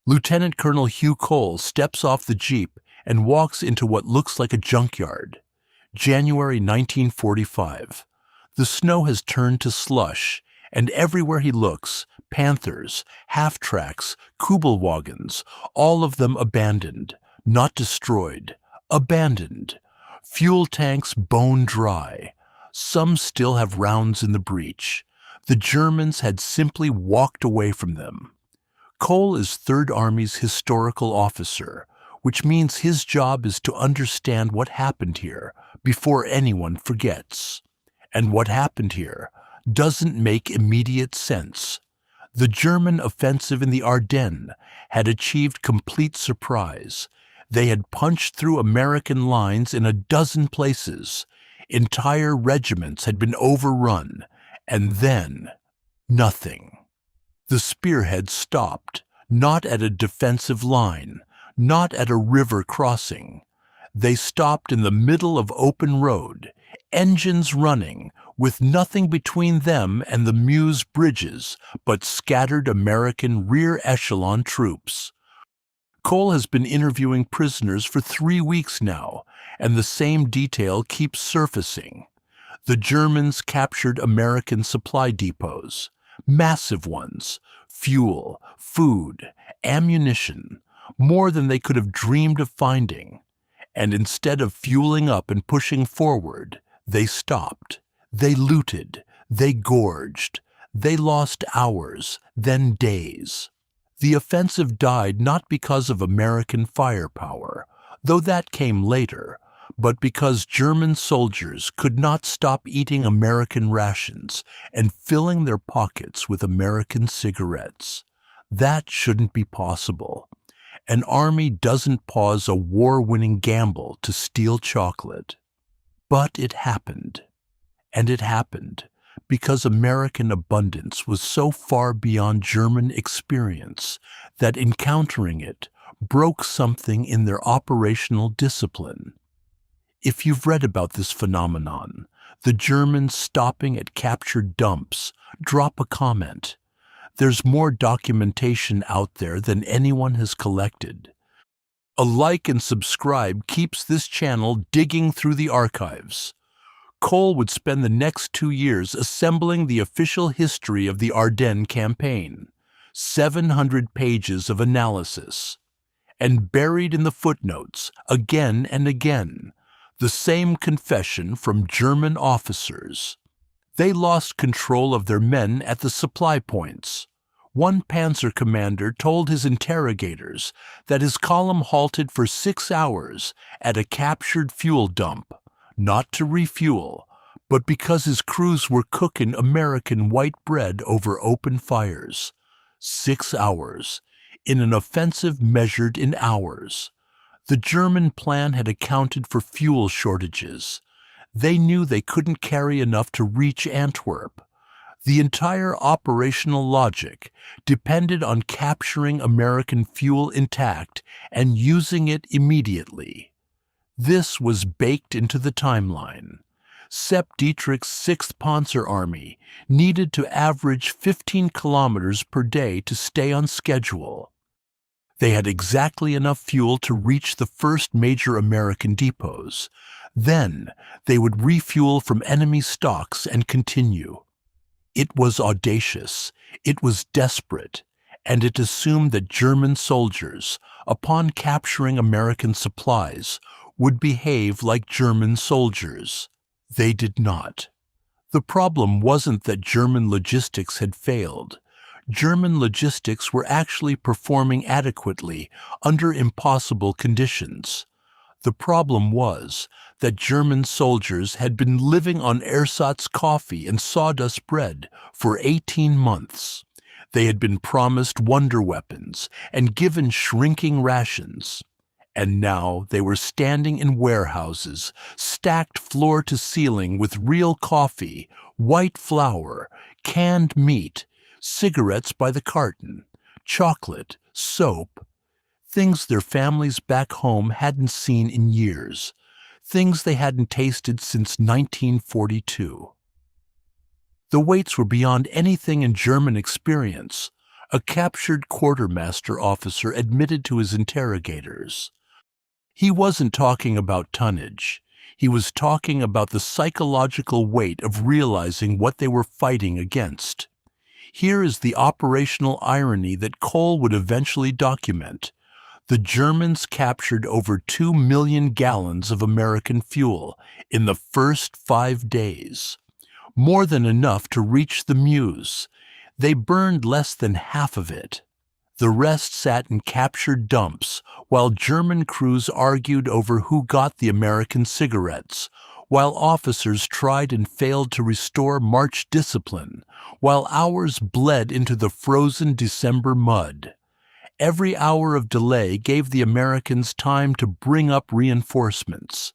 Lieutenant Colonel Hugh Cole steps off the jeep and walks into what looks like a junkyard. January 1945. The snow has turned to slush, and everywhere he looks, Panthers, half-tracks, Kubelwagens, all of them abandoned, not destroyed, abandoned. Fuel tanks bone dry. Some still have rounds in the breech. The Germans had simply walked away from them. Cole is Third Army's historical officer, which means his job is to understand what happened here before anyone forgets. And what happened here doesn't make immediate sense. The German offensive in the Ardennes had achieved complete surprise. They had punched through American lines in a dozen places. Entire regiments had been overrun, and then nothing. The Spearheads stopped, not at a defensive line, not at a river crossing. They stopped in the middle of open road, engines running, with nothing between them and the Meuse bridges but scattered American rear-echelon troops. Cole has been interviewing prisoners for 3 weeks now, and the same detail keeps surfacing. The Germans captured American supply depots, massive ones, fuel, food, ammunition, more than they could have dreamed of finding. And instead of fueling up and pushing forward, they stopped. They looted. They gorged. They lost hours, then days. The offensive died not because of American firepower, though that came later, but because German soldiers could not stop eating American rations and filling their pockets with American cigarettes. That shouldn't be possible. An army doesn't pause a war-winning gamble to steal chocolate. But it happened. And it happened because American abundance was so far beyond German experience that encountering it broke something in their operational discipline. If you've read about this phenomenon, the Germans stopping at captured dumps, drop a comment. There's more documentation out there than anyone has collected. A like and subscribe keeps this channel digging through the archives. Cole would spend the next 2 years assembling the official history of the Ardennes campaign, 700 pages of analysis. And buried in the footnotes, again and again, the same confession from German officers. They lost control of their men at the supply points. One Panzer commander told his interrogators that his column halted for 6 hours at a captured fuel dump, not to refuel, but because his crews were cooking American white bread over open fires. 6 hours, in an offensive measured in hours. The German plan had accounted for fuel shortages. They knew they couldn't carry enough to reach Antwerp. The entire operational logic depended on capturing American fuel intact and using it immediately. This was baked into the timeline. Sepp Dietrich's 6th Panzer Army needed to average 15 kilometers per day to stay on schedule. They had exactly enough fuel to reach the first major American depots. Then they would refuel from enemy stocks and continue. It was audacious, it was desperate, and it assumed that German soldiers, upon capturing American supplies, would behave like German soldiers. They did not. The problem wasn't that German logistics had failed. German logistics were actually performing adequately under impossible conditions. The problem was that German soldiers had been living on ersatz coffee and sawdust bread for 18 months. They had been promised wonder weapons and given shrinking rations. And now they were standing in warehouses, stacked floor to ceiling with real coffee, white flour, canned meat, cigarettes by the carton, chocolate, soap, things their families back home hadn't seen in years, things they hadn't tasted since 1942. The weights were beyond anything in German experience. A captured quartermaster officer admitted to his interrogators. He wasn't talking about tonnage. He was talking about the psychological weight of realizing what they were fighting against. Here is the operational irony that Cole would eventually document. The Germans captured over 2 million gallons of American fuel in the first 5 days. More than enough to reach the Meuse. They burned less than half of it. The rest sat in captured dumps, while German crews argued over who got the American cigarettes, while officers tried and failed to restore march discipline, while hours bled into the frozen December mud. Every hour of delay gave the Americans time to bring up reinforcements.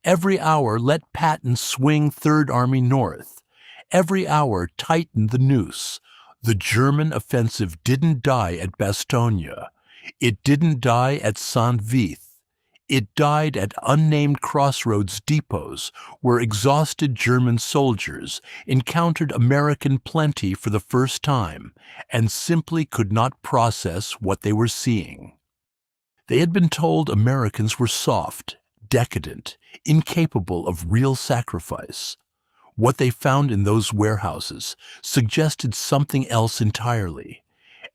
Every hour let Patton swing Third Army north. Every hour tightened the noose. The German offensive didn't die at Bastogne. It didn't die at Saint-Vith. It died at unnamed crossroads depots where exhausted German soldiers encountered American plenty for the first time and simply could not process what they were seeing. They had been told Americans were soft, decadent, incapable of real sacrifice. What they found in those warehouses suggested something else entirely.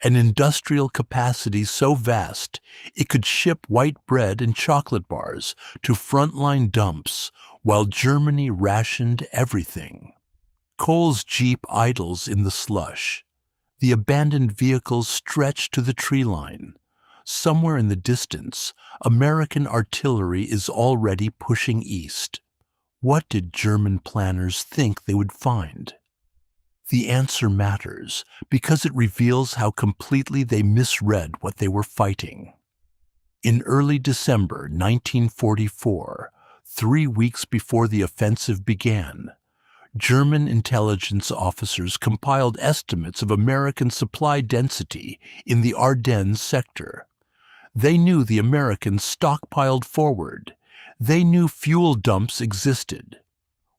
An industrial capacity so vast it could ship white bread and chocolate bars to frontline dumps while Germany rationed everything. Cole's jeep idles in the slush. The abandoned vehicles stretch to the tree line. Somewhere in the distance, American artillery is already pushing east. What did German planners think they would find? The answer matters because it reveals how completely they misread what they were fighting. In early December 1944, 3 weeks before the offensive began, German intelligence officers compiled estimates of American supply density in the Ardennes sector. They knew the Americans stockpiled forward. They knew fuel dumps existed.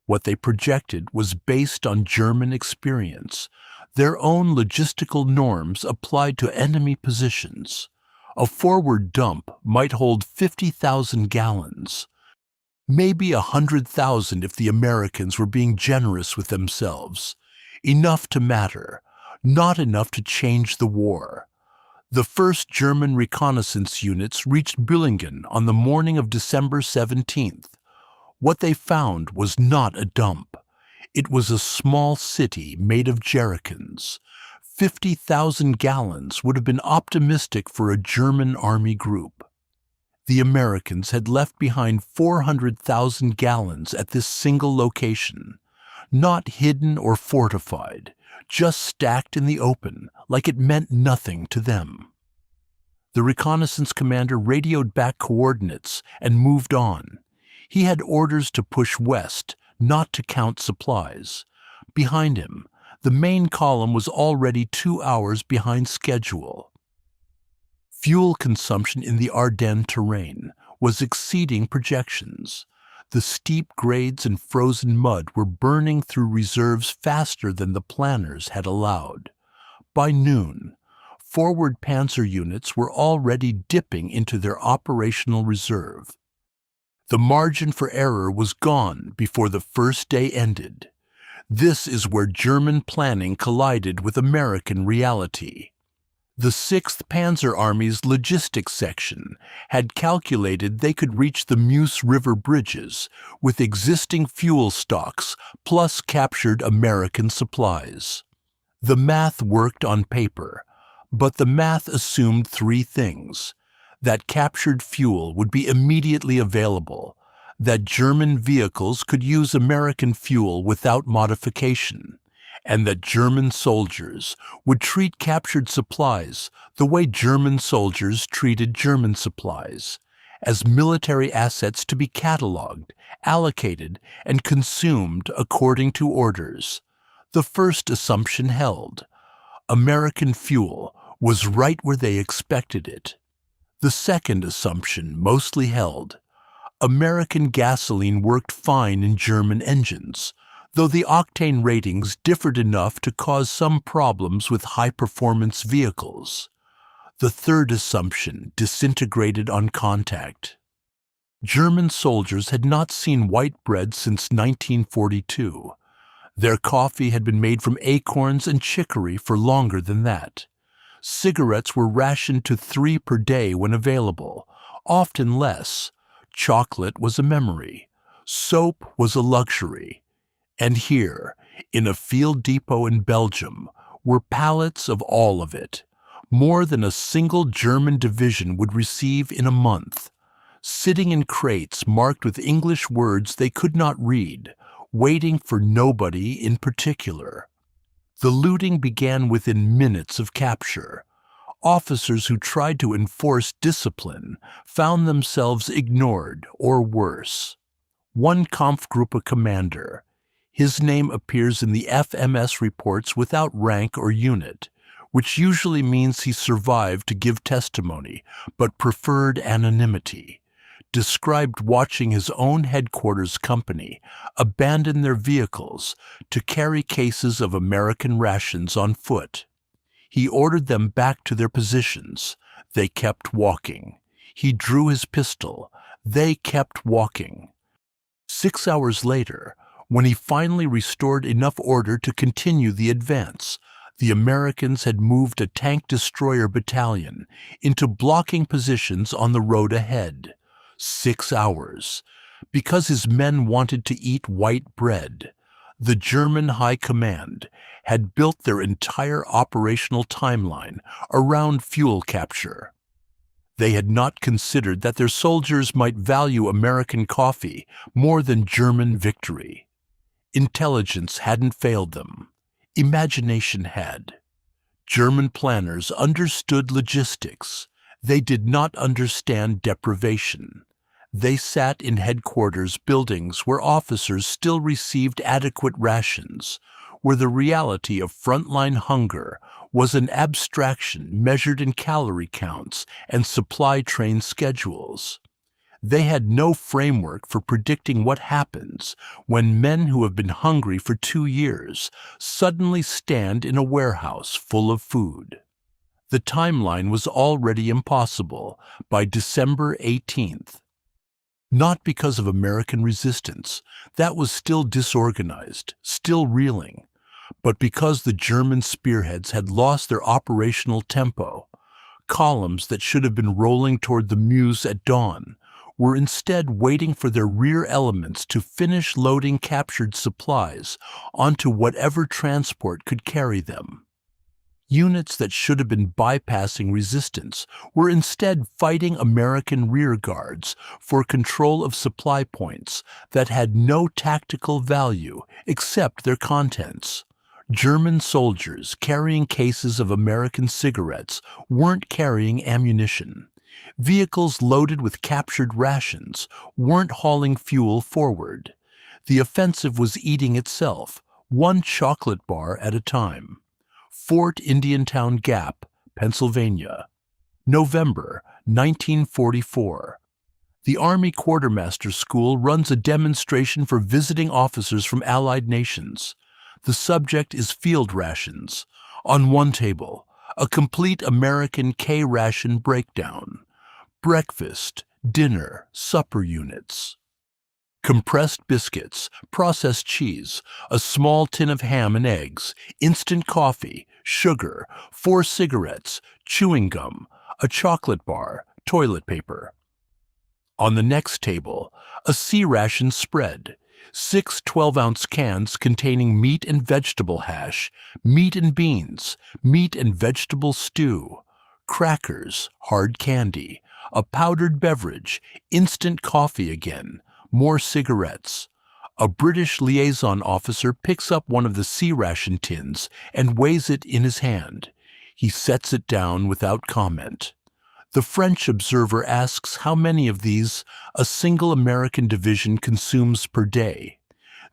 What they projected was based on German experience, their own logistical norms applied to enemy positions. A forward dump might hold 50,000 gallons, maybe 100,000 if the Americans were being generous with themselves. Enough to matter, not enough to change the war. The first German reconnaissance units reached Büllingen on the morning of December 17th. What they found was not a dump. It was a small city made of jerrycans. 50,000 gallons would have been optimistic for a German army group. The Americans had left behind 400,000 gallons at this single location, not hidden or fortified, just stacked in the open like it meant nothing to them. The reconnaissance commander radioed back coordinates and moved on. He had orders to push west, not to count supplies. Behind him, the main column was already 2 hours behind schedule. Fuel consumption in the Ardennes terrain was exceeding projections. The steep grades and frozen mud were burning through reserves faster than the planners had allowed. By noon, forward Panzer units were already dipping into their operational reserve. The margin for error was gone before the first day ended. This is where German planning collided with American reality. The 6th Panzer Army's logistics section had calculated they could reach the Meuse River bridges with existing fuel stocks plus captured American supplies. The math worked on paper, but the math assumed 3 things: that captured fuel would be immediately available, that German vehicles could use American fuel without modification, and that German soldiers would treat captured supplies the way German soldiers treated German supplies, as military assets to be cataloged, allocated, and consumed according to orders. The first assumption held. American fuel was right where they expected it. The second assumption mostly held. American gasoline worked fine in German engines. though the octane ratings differed enough to cause some problems with high-performance vehicles. The third assumption disintegrated on contact. German soldiers had not seen white bread since 1942. Their coffee had been made from acorns and chicory for longer than that. Cigarettes were rationed to 3 per day when available, often less. Chocolate was a memory. Soap was a luxury. And here, in a field depot in Belgium, were pallets of all of it, more than a single German division would receive in a month, sitting in crates marked with English words they could not read, waiting for nobody in particular. The looting began within minutes of capture. Officers who tried to enforce discipline found themselves ignored or worse. One Kampfgruppe commander, his name appears in the FMS reports without rank or unit, which usually means he survived to give testimony but preferred anonymity, described watching his own headquarters company abandon their vehicles to carry cases of American rations on foot. He ordered them back to their positions. They kept walking. He drew his pistol. They kept walking. 6 hours later, when he finally restored enough order to continue the advance, the Americans had moved a tank destroyer battalion into blocking positions on the road ahead. 6 hours, because his men wanted to eat white bread. The German High Command had built their entire operational timeline around fuel capture. They had not considered that their soldiers might value American coffee more than German victory. Intelligence hadn't failed them. Imagination had. German planners understood logistics. They did not understand deprivation. They sat in headquarters buildings where officers still received adequate rations, where the reality of frontline hunger was an abstraction measured in calorie counts and supply train schedules. They had no framework for predicting what happens when men who have been hungry for 2 years suddenly stand in a warehouse full of food. The timeline was already impossible by December 18th. Not because of American resistance, that was still disorganized, still reeling, but because the German spearheads had lost their operational tempo. Columns that should have been rolling toward the Meuse at dawn were instead waiting for their rear elements to finish loading captured supplies onto whatever transport could carry them. Units that should have been bypassing resistance were instead fighting American rear guards for control of supply points that had no tactical value except their contents. German soldiers carrying cases of American cigarettes weren't carrying ammunition. Vehicles loaded with captured rations weren't hauling fuel forward. The offensive was eating itself, one chocolate bar at a time. Fort Indiantown Gap, Pennsylvania. November 1944. The Army Quartermaster School runs a demonstration for visiting officers from Allied nations. The subject is field rations. On one table, a complete American K-ration breakdown. Breakfast, dinner, supper units. Compressed biscuits, processed cheese, a small tin of ham and eggs, instant coffee, sugar, 4 cigarettes, chewing gum, a chocolate bar, toilet paper. On the next table, a C-ration spread, 6 12-ounce cans containing meat and vegetable hash, meat and beans, meat and vegetable stew, crackers, hard candy, a powdered beverage, instant coffee again, more cigarettes. A British liaison officer picks up one of the C-ration tins and weighs it in his hand. He sets it down without comment. The French observer asks how many of these a single American division consumes per day.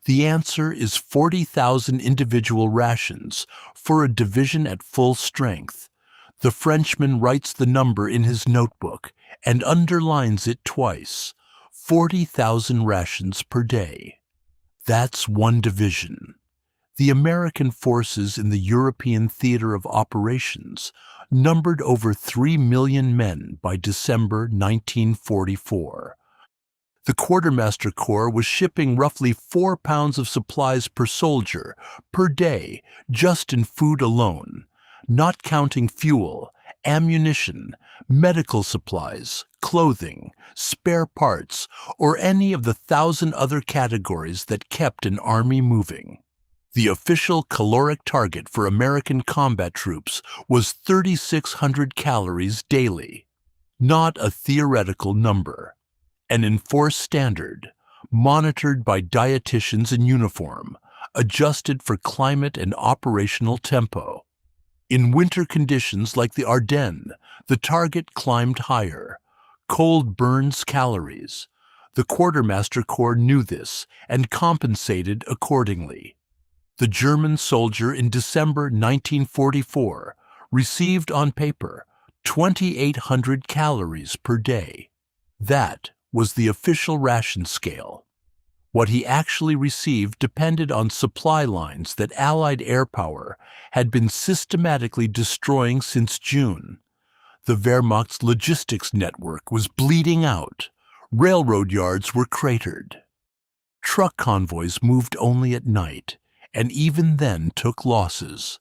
The answer is 40,000 individual rations for a division at full strength. The Frenchman writes the number in his notebook and underlines it twice. 40,000 rations per day. That's one division. The American forces in the European theater of operations numbered over 3 million men by December 1944. The Quartermaster Corps was shipping roughly 4 pounds of supplies per soldier per day just in food alone, not counting fuel, ammunition, medical supplies, clothing, spare parts, or any of the 1,000 other categories that kept an army moving. The official caloric target for American combat troops was 3,600 calories daily, not a theoretical number. An enforced standard, monitored by dietitians in uniform, adjusted for climate and operational tempo. In winter conditions like the Ardennes, the target climbed higher. Cold burns calories. The Quartermaster Corps knew this and compensated accordingly. The German soldier in December 1944 received on paper 2,800 calories per day. That was the official ration scale. What he actually received depended on supply lines that Allied air power had been systematically destroying since June. The Wehrmacht's logistics network was bleeding out. Railroad yards were cratered. Truck convoys moved only at night, and even then took losses.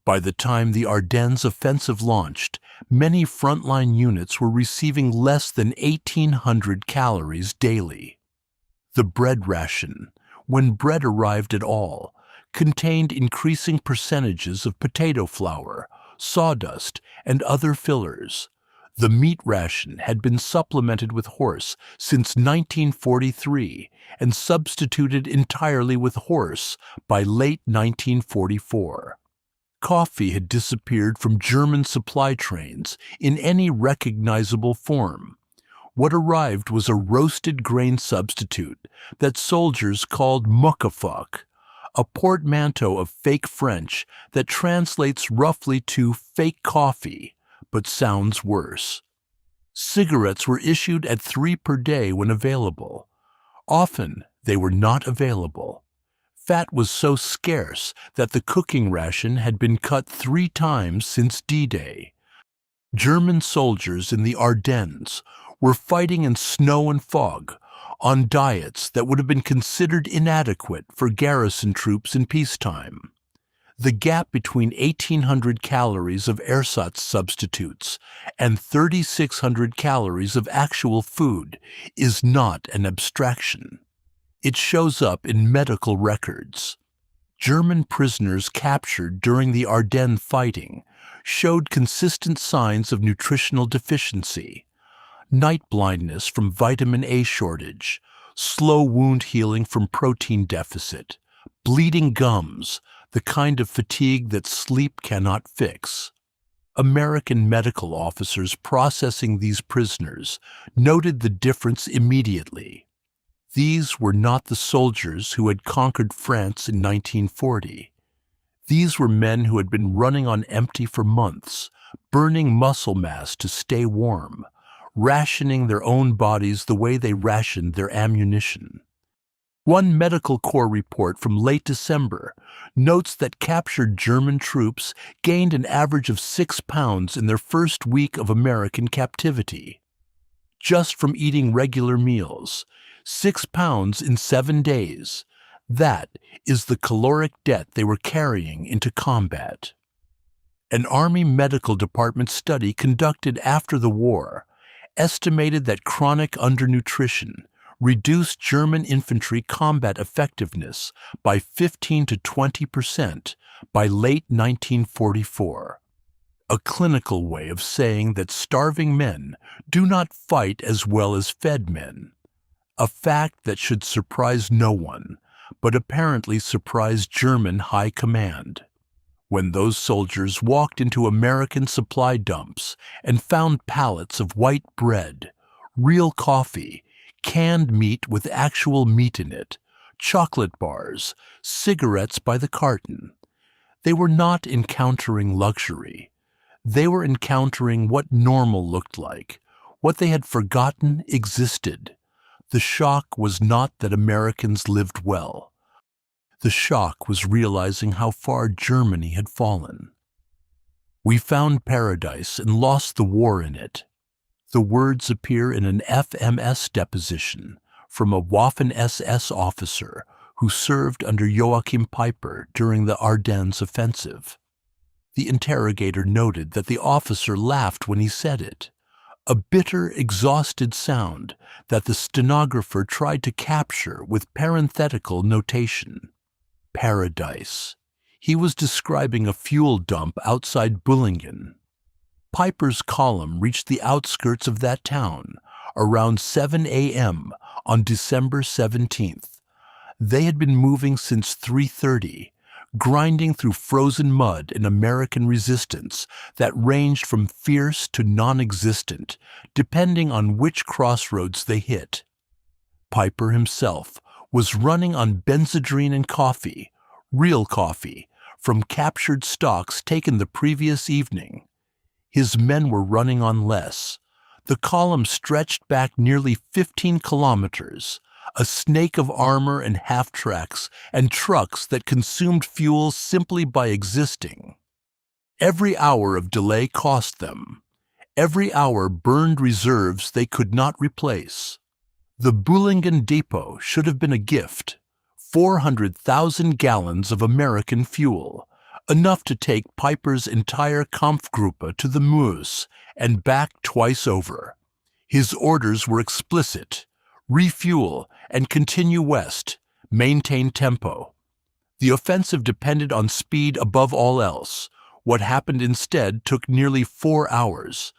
By the time the Ardennes offensive launched, many frontline units were receiving less than 1,800 calories daily. The bread ration, when bread arrived at all, contained increasing percentages of potato flour, sawdust, and other fillers. The meat ration had been supplemented with horse since 1943 and substituted entirely with horse by late 1944. Coffee had disappeared from German supply trains in any recognizable form. What arrived was a roasted grain substitute that soldiers called muckafuck, a portmanteau of fake French that translates roughly to fake coffee, but sounds worse. Cigarettes were issued at 3 per day when available. Often they were not available. Fat was so scarce that the cooking ration had been cut 3 times since D-Day. German soldiers in the Ardennes were fighting in snow and fog, on diets that would have been considered inadequate for garrison troops in peacetime. The gap between 1,800 calories of ersatz substitutes and 3,600 calories of actual food is not an abstraction. It shows up in medical records. German prisoners captured during the Ardennes fighting showed consistent signs of nutritional deficiency. Night blindness from vitamin A shortage, slow wound healing from protein deficit, bleeding gums, the kind of fatigue that sleep cannot fix. American medical officers processing these prisoners noted the difference immediately. These were not the soldiers who had conquered France in 1940. These were men who had been running on empty for months, burning muscle mass to stay warm, rationing their own bodies the way they rationed their ammunition. One medical corps report from late December notes that captured German troops gained an average of 6 pounds in their first week of American captivity. Just from eating regular meals, 6 pounds in 7 days. That is the caloric debt they were carrying into combat. An Army Medical Department study conducted after the war estimated that chronic undernutrition reduced German infantry combat effectiveness by 15 to 20% by late 1944. A clinical way of saying that starving men do not fight as well as fed men. A fact that should surprise no one, but apparently surprised German high command. When those soldiers walked into American supply dumps and found pallets of white bread, real coffee, canned meat with actual meat in it, chocolate bars, cigarettes by the carton, they were not encountering luxury. They were encountering what normal looked like, what they had forgotten existed. The shock was not that Americans lived well. The shock was realizing how far Germany had fallen. "We found paradise and lost the war in it." The words appear in an FMS deposition from a Waffen-SS officer who served under Joachim Peiper during the Ardennes offensive. The interrogator noted that the officer laughed when he said it, a bitter, exhausted sound that the stenographer tried to capture with parenthetical notation. Paradise. He was describing a fuel dump outside Büllingen. Peiper's column reached the outskirts of that town around 7 a.m. on December 17th. They had been moving since 3:30, grinding through frozen mud and American resistance that ranged from fierce to non-existent, depending on which crossroads they hit. Peiper himself was running on benzodrine and coffee, real coffee, from captured stocks taken the previous evening. His men were running on less. The column stretched back nearly 15 kilometers, a snake of armor and half-tracks and trucks that consumed fuel simply by existing. Every hour of delay cost them. Every hour burned reserves they could not replace. The Büllingen depot should have been a gift. 400,000 gallons of American fuel, enough to take Peiper's entire Kampfgruppe to the Meuse and back twice over. His orders were explicit: refuel and continue west, maintain tempo. The offensive depended on speed above all else. What happened instead took nearly 4 hours.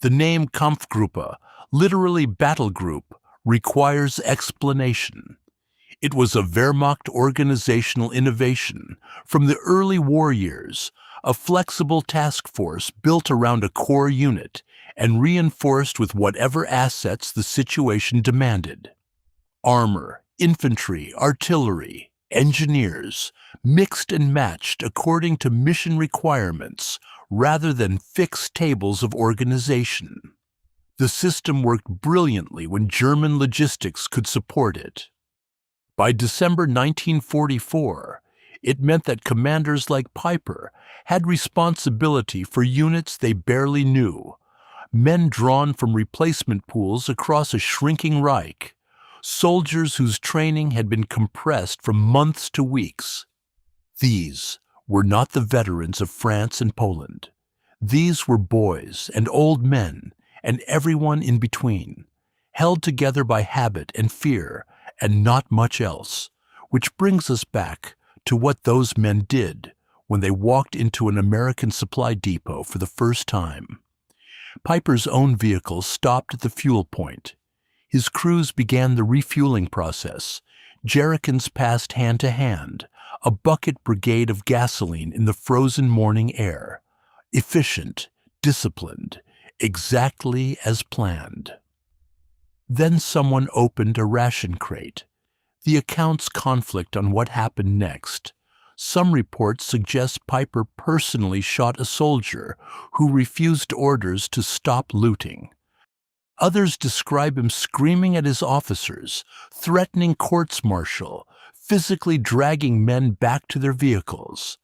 The name Kampfgruppe, literally battle group, requires explanation. It was a Wehrmacht organizational innovation from the early war years, a flexible task force built around a core unit and reinforced with whatever assets the situation demanded. Armor, infantry, artillery, engineers, mixed and matched according to mission requirements rather than fixed tables of organization. The system worked brilliantly when German logistics could support it. By December 1944, it meant that commanders like Peiper had responsibility for units they barely knew, men drawn from replacement pools across a shrinking Reich, soldiers whose training had been compressed from months to weeks. These were not the veterans of France and Poland. These were boys and old men and everyone in between, held together by habit and fear and not much else, which brings us back to what those men did when they walked into an American supply depot for the first time. Peiper's own vehicle stopped at the fuel point. His crews began the refueling process. Jerrycans passed hand to hand, a bucket brigade of gasoline in the frozen morning air. Efficient, disciplined, exactly as planned. Then someone opened a ration crate. The accounts conflict on what happened next. Some reports suggest Peiper personally shot a soldier who refused orders to stop looting. Others describe him screaming at his officers, threatening courts-martial, physically dragging men back to their vehicles.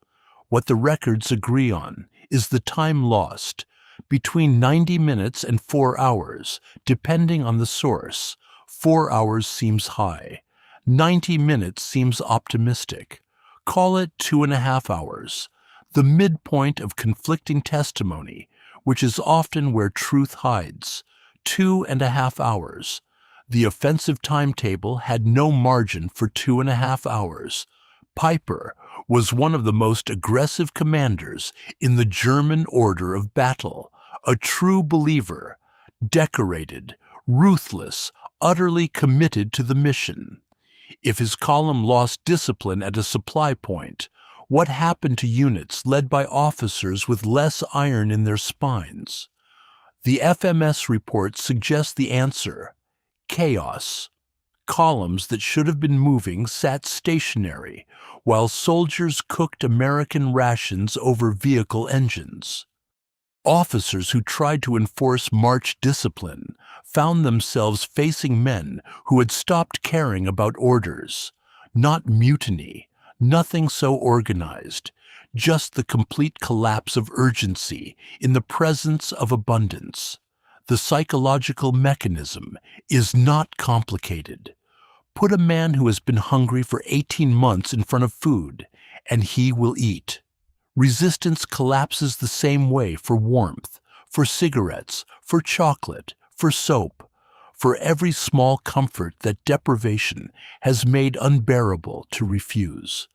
What the records agree on is the time lost, between 90 minutes and 4 hours, depending on the source. 4 hours seems high. 90 minutes seems optimistic. Call it 2.5 hours, the midpoint of conflicting testimony, which is often where truth hides. 2.5 hours. The offensive timetable had no margin for 2.5 hours. Peiper was one of the most aggressive commanders in the German order of battle, a true believer, decorated, ruthless, utterly committed to the mission. If his column lost discipline at a supply point, what happened to units led by officers with less iron in their spines? The FMS report suggests the answer: chaos. Columns that should have been moving sat stationary, while soldiers cooked American rations over vehicle engines. Officers who tried to enforce march discipline found themselves facing men who had stopped caring about orders, not mutiny, Nothing so organized, just the complete collapse of urgency in the presence of abundance. The psychological mechanism is not complicated. Put a man who has been hungry for 18 months in front of food, and he will eat. Resistance collapses the same way for warmth, for cigarettes, for chocolate, for soap, for every small comfort that deprivation has made unbearable to refuse.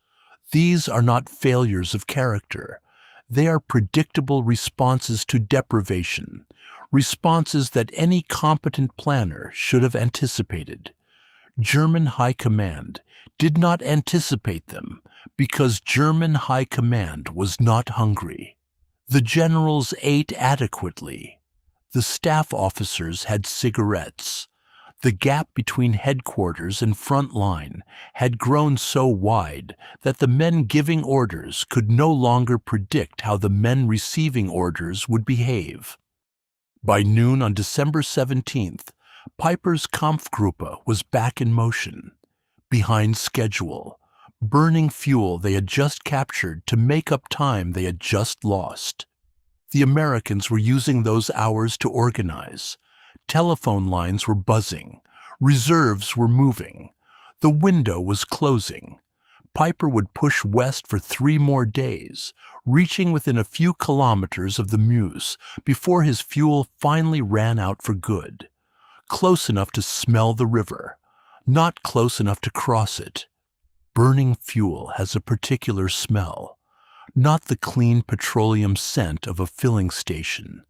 These are not failures of character. They are predictable responses to deprivation, responses that any competent planner should have anticipated. German High Command did not anticipate them because German High Command was not hungry. The generals ate adequately. The staff officers had cigarettes. The gap between headquarters and front line had grown so wide that the men giving orders could no longer predict how the men receiving orders would behave. By noon on December 17th, Piper's Kampfgruppe was back in motion, behind schedule, burning fuel they had just captured to make up time they had just lost. The Americans were using those hours to organize. Telephone lines were buzzing. Reserves were moving. The window was closing. Piper would push west for 3 more days, reaching within a few kilometers of the Meuse before his fuel finally ran out for good. Close enough to smell the river, not close enough to cross it. Burning fuel has a particular smell, not the clean petroleum scent of a filling station,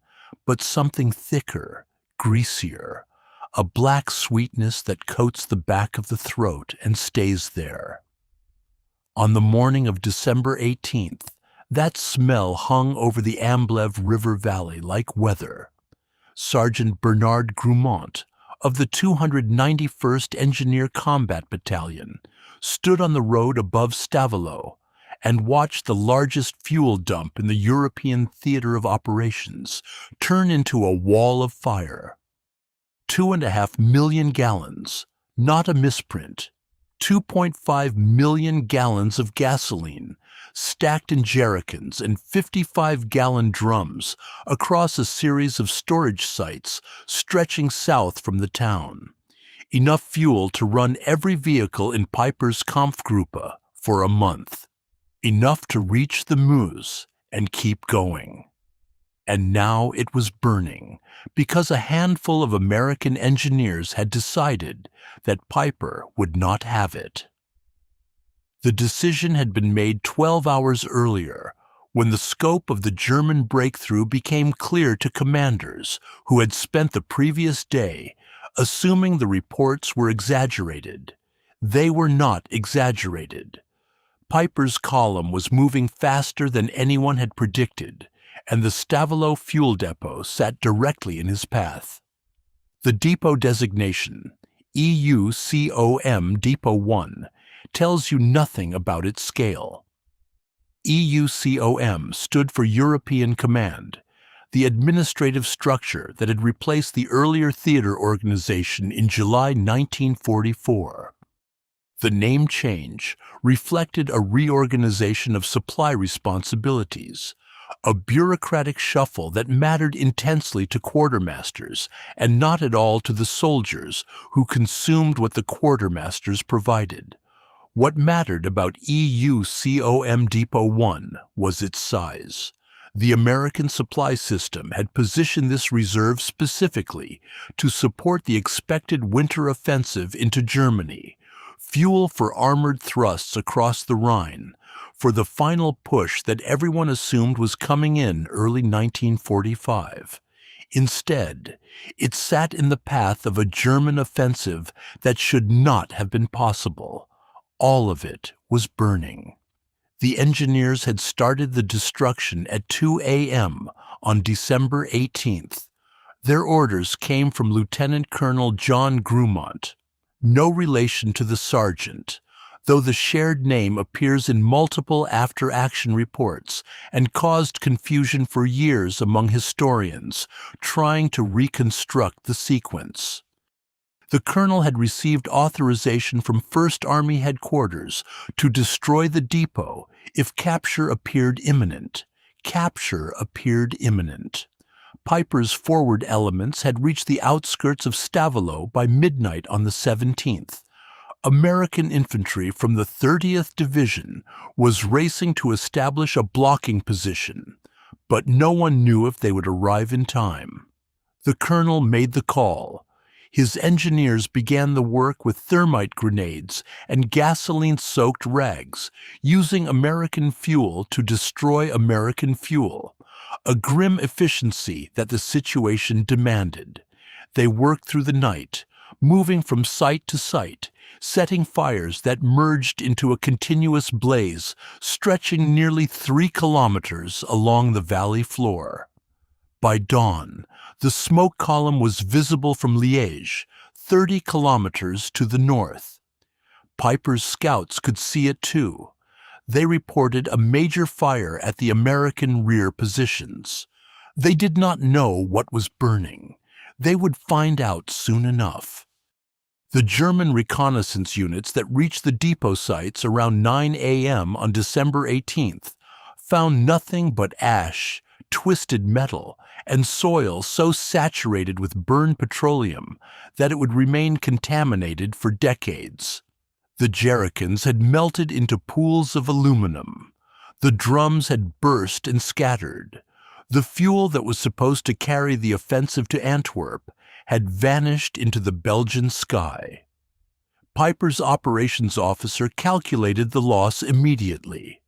but something thicker, greasier, a black sweetness that coats the back of the throat and stays there. On the morning of December 18th, that smell hung over the Amblev River Valley like weather. Sergeant Bernard Grumont of the 291st Engineer Combat Battalion stood on the road above Stavelot and watched the largest fuel dump in the European theater of operations turn into a wall of fire. 2.5 million gallons, not a misprint. 2.5 million gallons of gasoline, stacked in jerrycans and 55-gallon drums across a series of storage sites stretching south from the town. Enough fuel to run every vehicle in Piper's Kampfgruppe for a month. Enough to reach the Meuse and keep going. And now it was burning, because a handful of American engineers had decided that Piper would not have it. The decision had been made 12 hours earlier, when the scope of the German breakthrough became clear to commanders who had spent the previous day assuming the reports were exaggerated. They were not exaggerated. Piper's column was moving faster than anyone had predicted, and the Stavelot fuel depot sat directly in his path. The depot designation, EUCOM Depot 1, tells you nothing about its scale. EUCOM stood for European Command, the administrative structure that had replaced the earlier theater organization in July 1944. The name change reflected a reorganization of supply responsibilities, a bureaucratic shuffle that mattered intensely to quartermasters and not at all to the soldiers who consumed what the quartermasters provided. What mattered about EUCOM Depot 1 was its size. The American supply system had positioned this reserve specifically to support the expected winter offensive into Germany, fuel for armored thrusts across the Rhine, for the final push that everyone assumed was coming in early 1945. Instead, it sat in the path of a German offensive that should not have been possible. All of it was burning. The engineers had started the destruction at 2 a.m. on December 18th. Their orders came from Lieutenant Colonel John Grumont, no relation to the sergeant, though the shared name appears in multiple after-action reports and caused confusion for years among historians trying to reconstruct the sequence. The colonel had received authorization from First Army headquarters to destroy the depot if capture appeared imminent. Capture appeared imminent. Piper's forward elements had reached the outskirts of Stavelot by midnight on the 17th. American infantry from the 30th Division was racing to establish a blocking position, but no one knew if they would arrive in time. The colonel made the call. His engineers began the work with thermite grenades and gasoline-soaked rags, using American fuel to destroy American fuel, a grim efficiency that the situation demanded. They worked through the night, moving from site to site, setting fires that merged into a continuous blaze stretching nearly 3 kilometers along the valley floor. By dawn, the smoke column was visible from Liège, 30 kilometers to the north. Piper's scouts could see it too. They reported a major fire at the American rear positions. They did not know what was burning. They would find out soon enough. The German reconnaissance units that reached the depot sites around 9 a.m. on December 18th found nothing but ash, twisted metal, and soil so saturated with burned petroleum that it would remain contaminated for decades. The jerrycans had melted into pools of aluminum. The drums had burst and scattered. The fuel that was supposed to carry the offensive to Antwerp had vanished into the Belgian sky. Piper's operations officer calculated the loss immediately.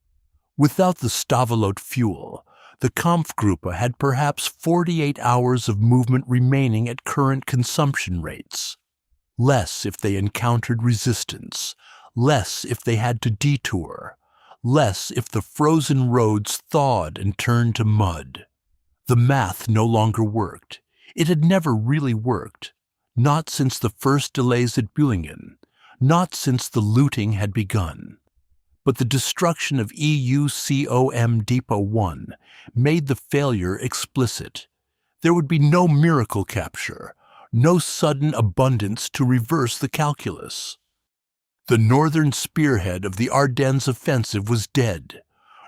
Without the Stavelot fuel, the Kampfgruppe had perhaps 48 hours of movement remaining at current consumption rates. Less if they encountered resistance, less if they had to detour, less if the frozen roads thawed and turned to mud. The math no longer worked. It had never really worked, not since the first delays at Büllingen, not since the looting had begun. But the destruction of EUCOM Depot 1 made the failure explicit. There would be no miracle capture, no sudden abundance to reverse the calculus. The northern spearhead of the Ardennes offensive was dead,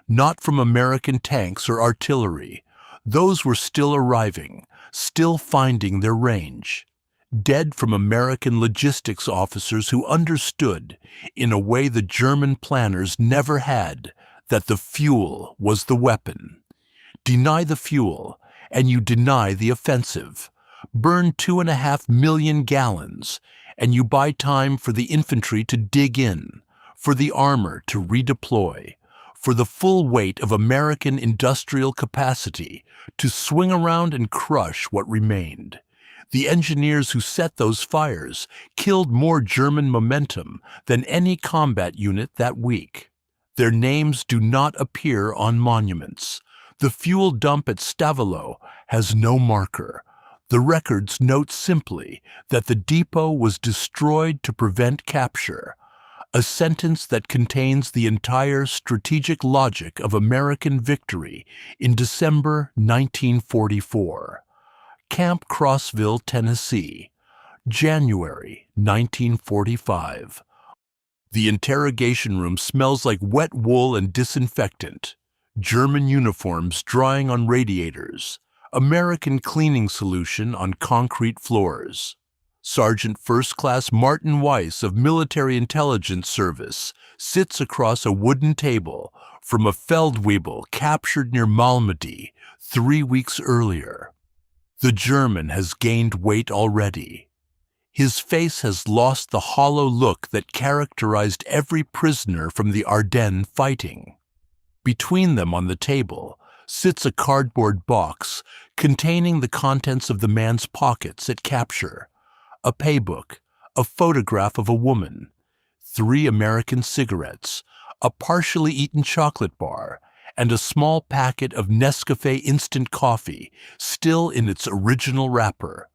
not from American tanks or artillery. Those were still arriving, still finding their range. Dead from American logistics officers who understood, in a way the German planners never had, that the fuel was the weapon. Deny the fuel, and you deny the offensive. Burn 2.5 million gallons, and you buy time for the infantry to dig in, for the armor to redeploy, for the full weight of American industrial capacity to swing around and crush what remained. The engineers who set those fires killed more German momentum than any combat unit that week. Their names do not appear on monuments. The fuel dump at Stavelot has no marker. The records note simply that the depot was destroyed to prevent capture, a sentence that contains the entire strategic logic of American victory in December 1944. Camp Crossville, Tennessee, January 1945. The interrogation room smells like wet wool and disinfectant. German uniforms drying on radiators. American cleaning solution on concrete floors. Sergeant First Class Martin Weiss of Military Intelligence Service sits across a wooden table from a Feldwebel captured near Malmedy 3 weeks earlier. The German has gained weight already. His face has lost the hollow look that characterized every prisoner from the Ardennes fighting. Between them on the table sits a cardboard box containing the contents of the man's pockets at capture, a paybook, a photograph of a woman, 3 American cigarettes, a partially eaten chocolate bar, and a small packet of Nescafé instant coffee, still in its original wrapper.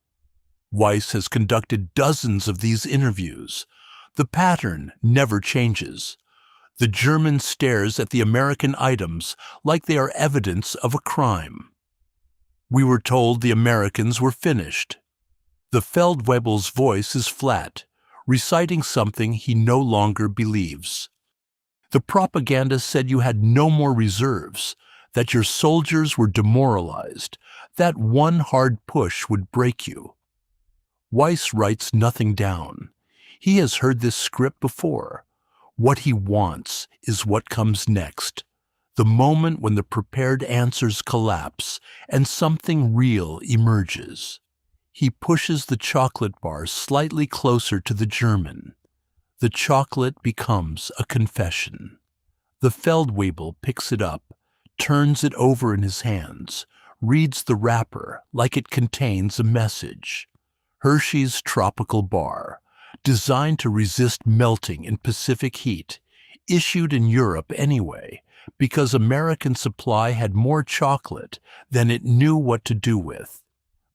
Weiss has conducted dozens of these interviews. The pattern never changes. The German stares at the American items like they are evidence of a crime. We were told the Americans were finished. The Feldwebel's voice is flat, reciting something he no longer believes. The propaganda said you had no more reserves, that your soldiers were demoralized, that one hard push would break you. Weiss writes nothing down. He has heard this script before. What he wants is what comes next. The moment when the prepared answers collapse and something real emerges. He pushes the chocolate bar slightly closer to the German. The chocolate becomes a confession. The Feldwebel picks it up, turns it over in his hands, reads the wrapper like it contains a message. Hershey's Tropical Bar, designed to resist melting in Pacific heat, issued in Europe anyway, because American supply had more chocolate than it knew what to do with.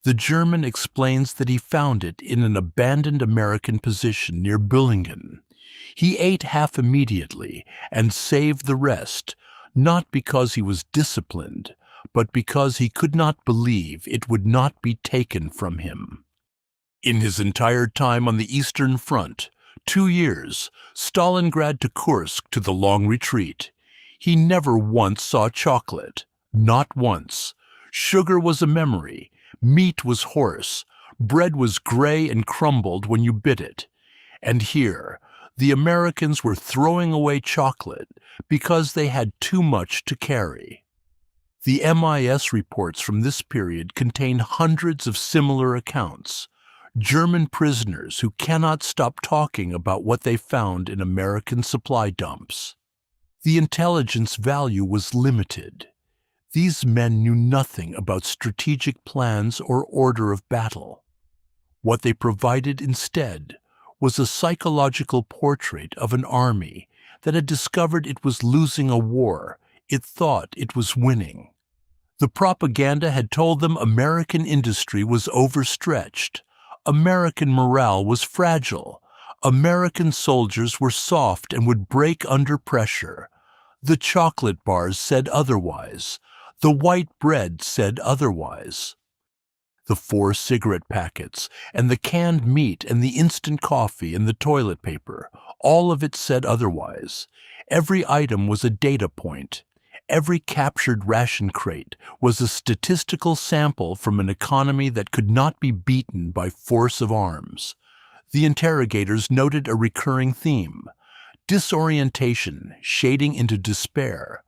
The German explains that he found it in an abandoned American position near Büllingen. He ate half immediately and saved the rest, not because he was disciplined, but because he could not believe it would not be taken from him. In his entire time on the Eastern Front, 2 years, Stalingrad to Kursk to the long retreat, he never once saw chocolate, not once. Sugar was a memory, meat was hoarse, bread was gray and crumbled when you bit it. And here, the Americans were throwing away chocolate because they had too much to carry. The MIS reports from this period contain hundreds of similar accounts. German prisoners who cannot stop talking about what they found in American supply dumps. The intelligence value was limited. These men knew nothing about strategic plans or order of battle. What they provided instead was a psychological portrait of an army that had discovered it was losing a war it thought it was winning. The propaganda had told them American industry was overstretched. American morale was fragile. American soldiers were soft and would break under pressure. The chocolate bars said otherwise. The white bread said otherwise. The 4 cigarette packets, and the canned meat, and the instant coffee, and the toilet paper, all of it said otherwise. Every item was a data point. Every captured ration crate was a statistical sample from an economy that could not be beaten by force of arms. The interrogators noted a recurring theme: disorientation shading into despair.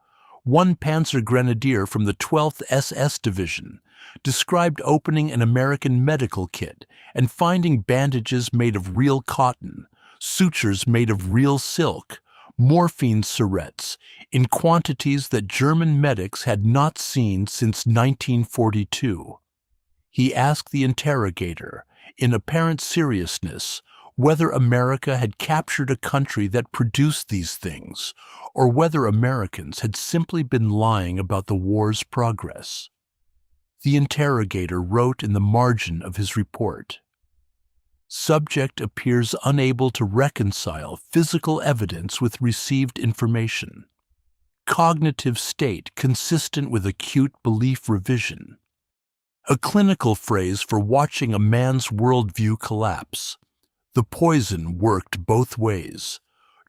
One Panzer grenadier from the 12th SS Division described opening an American medical kit and finding bandages made of real cotton, sutures made of real silk, morphine syrettes in quantities that German medics had not seen since 1942. He asked the interrogator, in apparent seriousness, whether America had captured a country that produced these things, or whether Americans had simply been lying about the war's progress. The interrogator wrote in the margin of his report, "Subject appears unable to reconcile physical evidence with received information. Cognitive state consistent with acute belief revision. A clinical phrase for watching a man's worldview collapse. The poison worked both ways.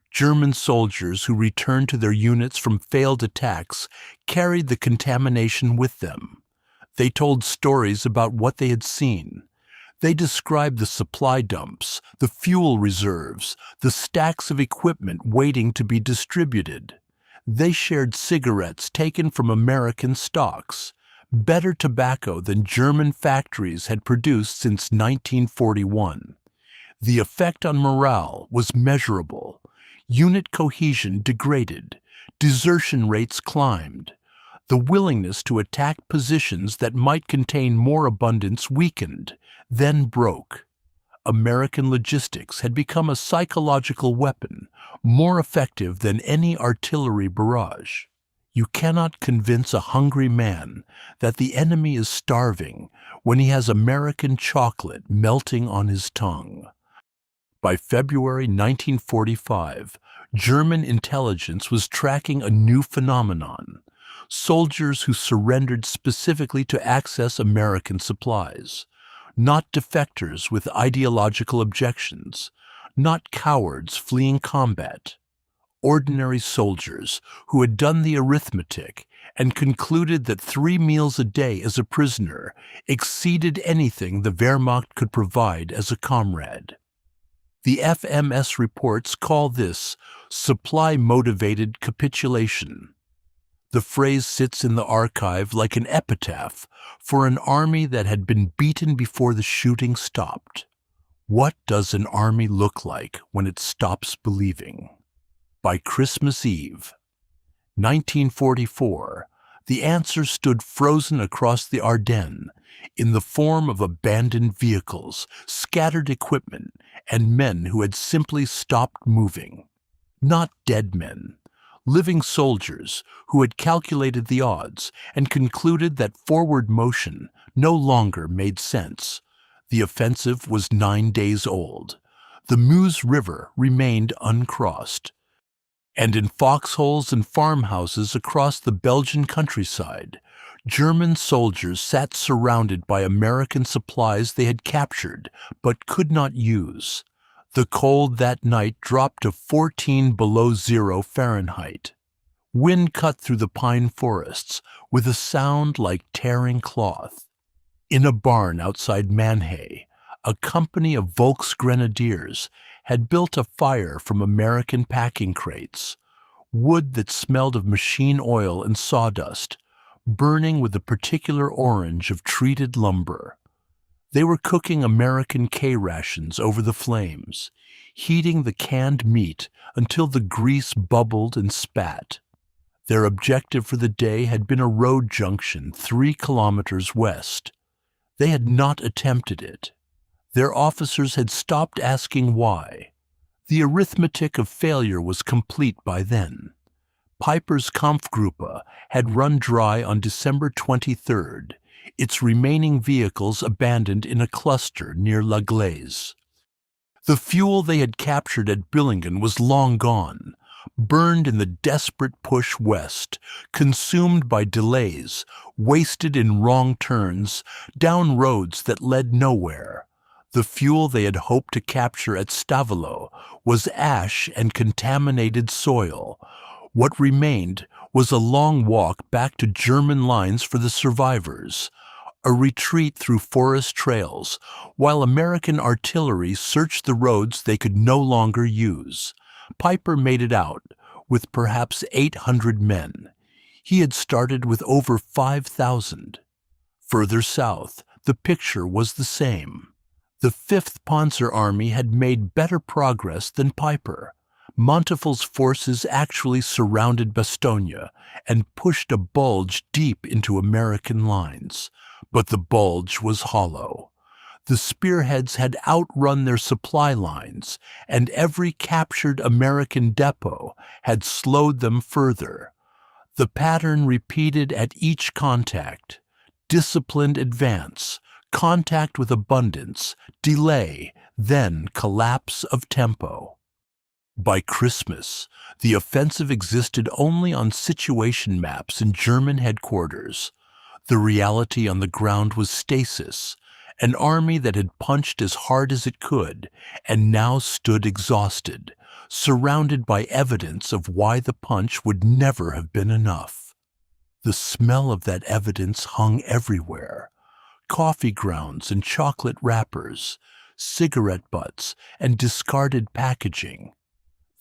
German soldiers who returned to their units from failed attacks carried the contamination with them. They told stories about what they had seen. They described the supply dumps, the fuel reserves, the stacks of equipment waiting to be distributed. They shared cigarettes taken from American stocks, better tobacco than German factories had produced since 1941. The effect on morale was measurable. Unit cohesion degraded. Desertion rates climbed. The willingness to attack positions that might contain more abundance weakened, then broke. American logistics had become a psychological weapon, more effective than any artillery barrage. You cannot convince a hungry man that the enemy is starving when he has American chocolate melting on his tongue. By February 1945, German intelligence was tracking a new phenomenon: soldiers who surrendered specifically to access American supplies. not defectors with ideological objections, not cowards fleeing combat. Ordinary soldiers who had done the arithmetic and concluded that 3 meals a day as a prisoner exceeded anything the Wehrmacht could provide as a comrade. The FMS reports call this supply-motivated capitulation. The phrase sits in the archive like an epitaph for an army that had been beaten before the shooting stopped. What does an army look like when it stops believing? By Christmas Eve, 1944, the answer stood frozen across the Ardennes in the form of abandoned vehicles, scattered equipment, and men who had simply stopped moving. Not dead men, living soldiers who had calculated the odds and concluded that forward motion no longer made sense. The offensive was 9 days old. The Meuse River remained uncrossed. And in foxholes and farmhouses across the Belgian countryside, German soldiers sat surrounded by American supplies they had captured but could not use. The cold that night dropped to 14 below zero Fahrenheit. Wind cut through the pine forests with a sound like tearing cloth. In a barn outside Mannheim, a company of Volksgrenadiers had built a fire from American packing crates, wood that smelled of machine oil and sawdust, burning with a particular orange of treated lumber. They were cooking American K rations over the flames, heating the canned meat until the grease bubbled and spat. Their objective for the day had been a road junction 3 kilometers west. They had not attempted it. Their officers had stopped asking why. The arithmetic of failure was complete by then. Piper's Kampfgruppe had run dry on December 23rd, its remaining vehicles abandoned in a cluster near La Glaise. The fuel they had captured at Büllingen was long gone, burned in the desperate push west, consumed by delays, wasted in wrong turns, down roads that led nowhere. The fuel they had hoped to capture at Stavelot was ash and contaminated soil. What remained was a long walk back to German lines for the survivors, a retreat through forest trails, while American artillery searched the roads they could no longer use. Piper made it out, with perhaps 800 men. He had started with over 5,000. Further south, the picture was the same. The 5th Panzer Army had made better progress than Piper. Montefel's forces actually surrounded Bastogne and pushed a bulge deep into American lines. But the bulge was hollow. The Spearheads had outrun their supply lines, and every captured American depot had slowed them further. The pattern repeated at each contact: disciplined advance, contact with abundance, delay, then collapse of tempo. By Christmas, the offensive existed only on situation maps in German headquarters. The reality on the ground was stasis, an army that had punched as hard as it could and now stood exhausted, surrounded by evidence of why the punch would never have been enough. The smell of that evidence hung everywhere: coffee grounds and chocolate wrappers, cigarette butts and discarded packaging.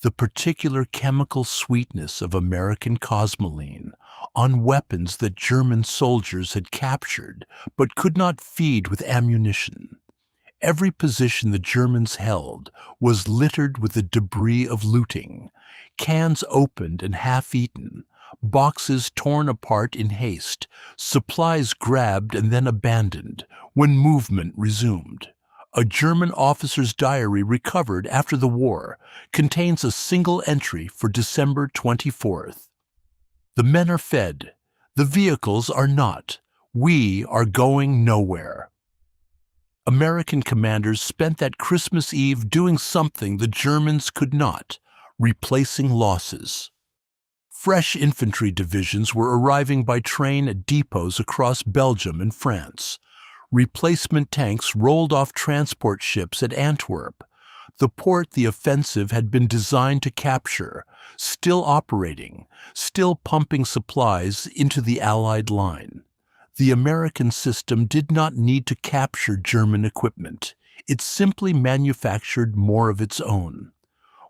The particular chemical sweetness of American cosmoline on weapons that German soldiers had captured but could not feed with ammunition. Every position the Germans held was littered with the debris of looting: cans opened and half-eaten, boxes torn apart in haste, supplies grabbed and then abandoned when movement resumed. A German officer's diary recovered after the war contains a single entry for December 24th. The men are fed. The vehicles are not. We are going nowhere. American commanders spent that Christmas Eve doing something the Germans could not: replacing losses. Fresh infantry divisions were arriving by train at depots across Belgium and France. Replacement tanks rolled off transport ships at Antwerp, the port the offensive had been designed to capture, still operating, still pumping supplies into the Allied line. The American system did not need to capture German equipment. It simply manufactured more of its own.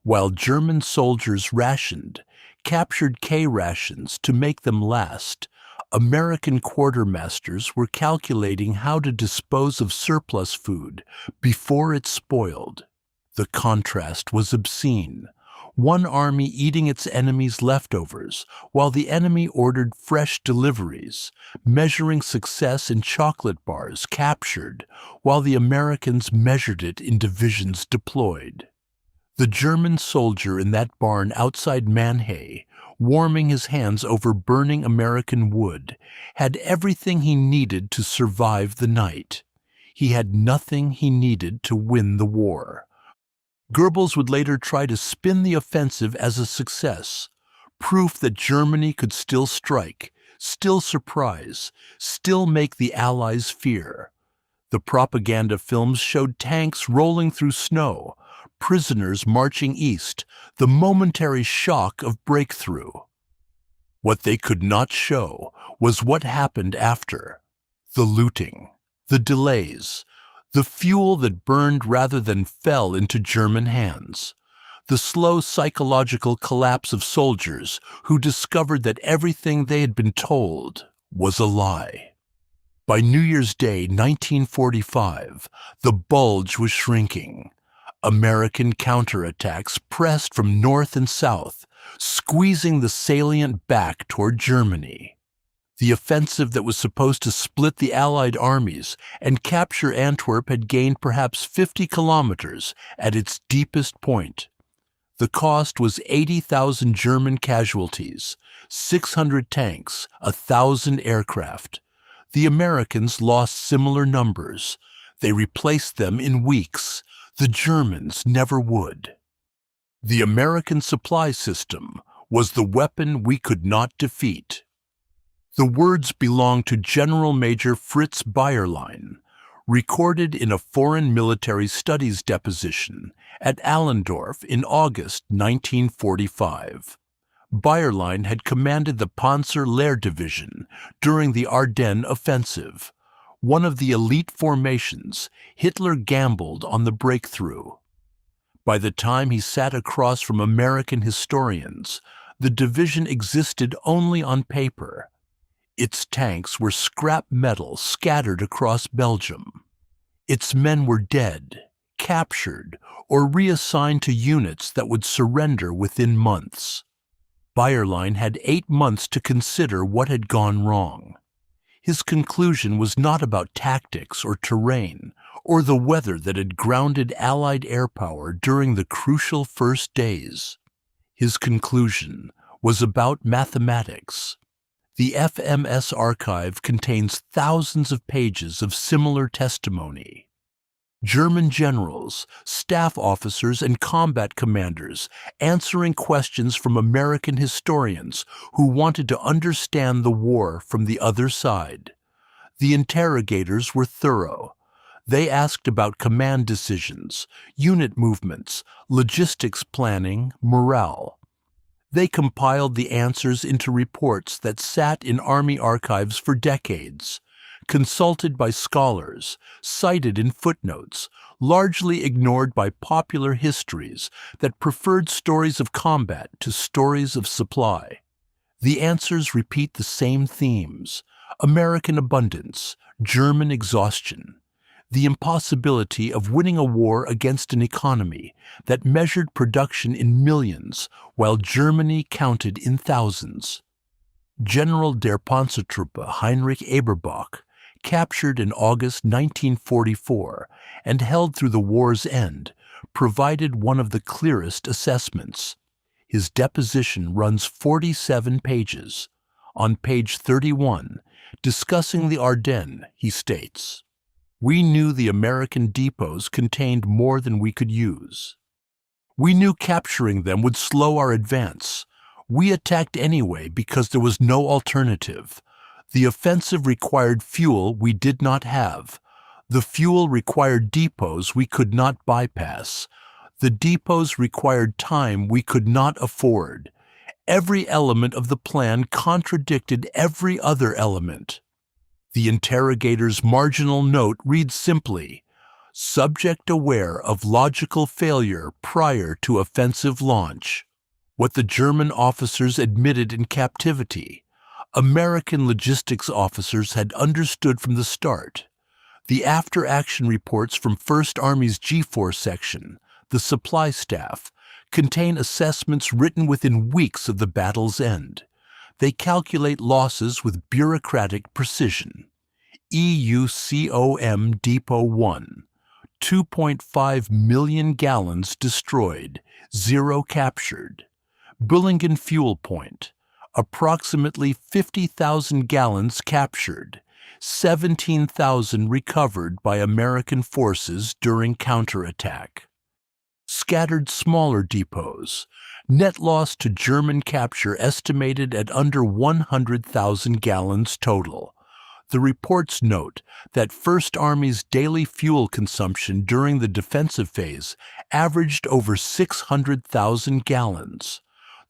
While German soldiers rationed, captured K-rations to make them last, American quartermasters were calculating how to dispose of surplus food before it spoiled. The contrast was obscene. One army eating its enemy's leftovers, while the enemy ordered fresh deliveries, measuring success in chocolate bars captured, while the Americans measured it in divisions deployed. The German soldier in that barn outside Mannheim, warming his hands over burning American wood, had everything he needed to survive the night. He had nothing he needed to win the war. Goebbels would later try to spin the offensive as a success, proof that Germany could still strike, still surprise, still make the Allies fear. The propaganda films showed tanks rolling through snow, prisoners marching east, the momentary shock of breakthrough. What they could not show was what happened after. The looting, the delays, the fuel that burned rather than fell into German hands, the slow psychological collapse of soldiers who discovered that everything they had been told was a lie. By New Year's Day 1945, the Bulge was shrinking. American counterattacks pressed from north and south, squeezing the salient back toward Germany. The offensive that was supposed to split the Allied armies and capture Antwerp had gained perhaps 50 kilometers at its deepest point. The cost was 80,000 German casualties, 600 tanks, 1,000 aircraft. The Americans lost similar numbers. They replaced them in weeks. The Germans never would. The American supply system was the weapon we could not defeat. The words belong to General Major Fritz Bayerlein, recorded in a foreign military studies deposition at Allendorf in August 1945. Bayerlein had commanded the Panzer Lehr Division during the Ardennes offensive. One of the elite formations, Hitler gambled on the breakthrough. By the time he sat across from American historians, the division existed only on paper. Its tanks were scrap metal scattered across Belgium. Its men were dead, captured, or reassigned to units that would surrender within months. Bayerlein had 8 months to consider what had gone wrong. His conclusion was not about tactics or terrain, or the weather that had grounded Allied air power during the crucial first days. His conclusion was about mathematics. The FMS archive contains thousands of pages of similar testimony. German generals, staff officers, and combat commanders answering questions from American historians who wanted to understand the war from the other side. The interrogators were thorough. They asked about command decisions, unit movements, logistics planning, morale. They compiled the answers into reports that sat in Army archives for decades, consulted by scholars, cited in footnotes, largely ignored by popular histories that preferred stories of combat to stories of supply. The answers repeat the same themes: American abundance, German exhaustion, the impossibility of winning a war against an economy that measured production in millions while Germany counted in thousands. General der Panzertruppe Heinrich Eberbach, captured in August 1944 and held through the war's end, provided one of the clearest assessments. His deposition runs 47 pages. On page 31, discussing the Ardennes, he states, "We knew the American depots contained more than we could use. We knew capturing them would slow our advance. We attacked anyway because there was no alternative. The offensive required fuel we did not have. The fuel required depots we could not bypass. The depots required time we could not afford. Every element of the plan contradicted every other element. The interrogator's marginal note reads simply, "Subject aware of logical failure prior to offensive launch." What the German officers admitted in captivity, American logistics officers had understood from the start. The after-action reports from 1st Army's G4 section, the supply staff, contain assessments written within weeks of the battle's end. They calculate losses with bureaucratic precision. EUCOM Depot 1, 2.5 million gallons destroyed, 0 captured. Büllingen fuel point, approximately 50,000 gallons captured, 17,000 recovered by American forces during counterattack. Scattered smaller depots, net loss to German capture estimated at under 100,000 gallons total. The reports note that 1st Army's daily fuel consumption during the defensive phase averaged over 600,000 gallons.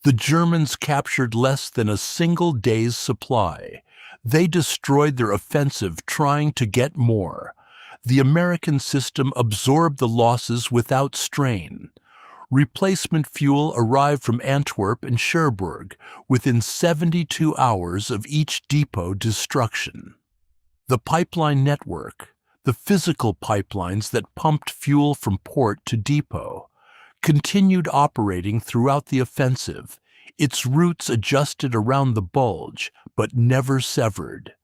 The Germans captured less than a single day's supply. They destroyed their offensive trying to get more. The American system absorbed the losses without strain. Replacement fuel arrived from Antwerp and Cherbourg within 72 hours of each depot destruction. The pipeline network, the physical pipelines that pumped fuel from port to depot, continued operating throughout the offensive, its routes adjusted around the Bulge, but never severed.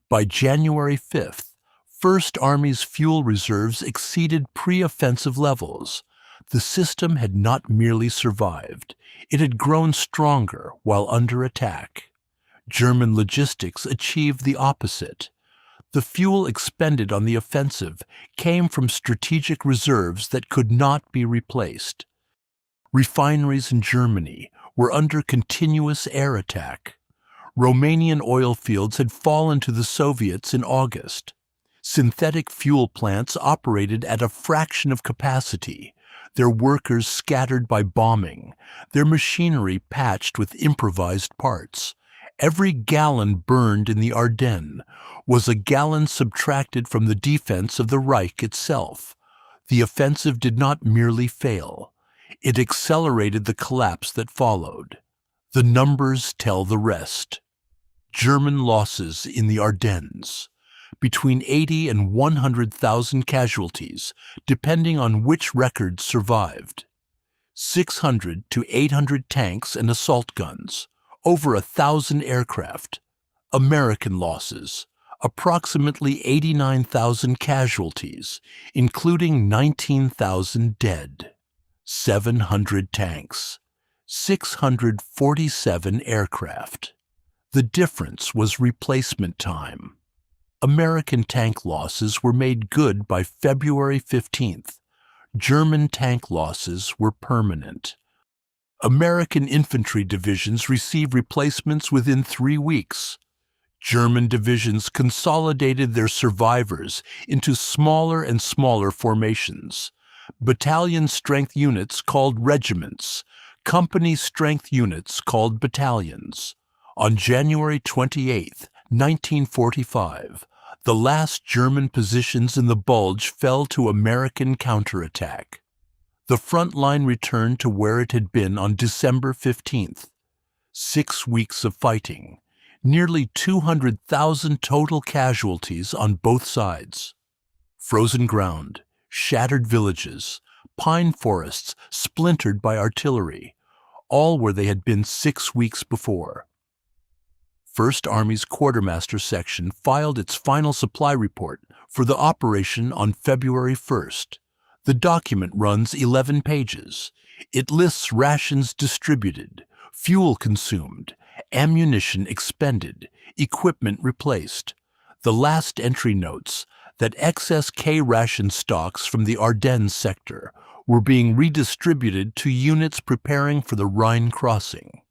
By January 5th, 1st Army's fuel reserves exceeded pre-offensive levels. The system had not merely survived, it had grown stronger while under attack. German logistics achieved the opposite. The fuel expended on the offensive came from strategic reserves that could not be replaced. Refineries in Germany were under continuous air attack. Romanian oil fields had fallen to the Soviets in August. Synthetic fuel plants operated at a fraction of capacity, their workers scattered by bombing, their machinery patched with improvised parts. Every gallon burned in the Ardennes was a gallon subtracted from the defense of the Reich itself. The offensive did not merely fail. It accelerated the collapse that followed. The numbers tell the rest. German losses in the Ardennes. Between 80 and 100,000 casualties, depending on which record survived. 600 to 800 tanks and assault guns. Over 1,000 aircraft. American losses, approximately 89,000 casualties, including 19,000 dead. 700 tanks, 647 aircraft. The difference was replacement time. American tank losses were made good by February 15th. German tank losses were permanent. American infantry divisions received replacements within 3 weeks. German divisions consolidated their survivors into smaller and smaller formations. Battalion strength units called regiments, company strength units called battalions. On January 28, 1945, the last German positions in the Bulge fell to American counterattack. The front line returned to where it had been on December 15th. 6 weeks of fighting, nearly 200,000 total casualties on both sides. Frozen ground, shattered villages, pine forests splintered by artillery, all where they had been 6 weeks before. 1st Army's Quartermaster Section filed its final supply report for the operation on February 1st. The document runs 11 pages. It lists rations distributed, fuel consumed, ammunition expended, equipment replaced. The last entry notes that excess K ration stocks from the Ardennes sector were being redistributed to units preparing for the Rhine crossing.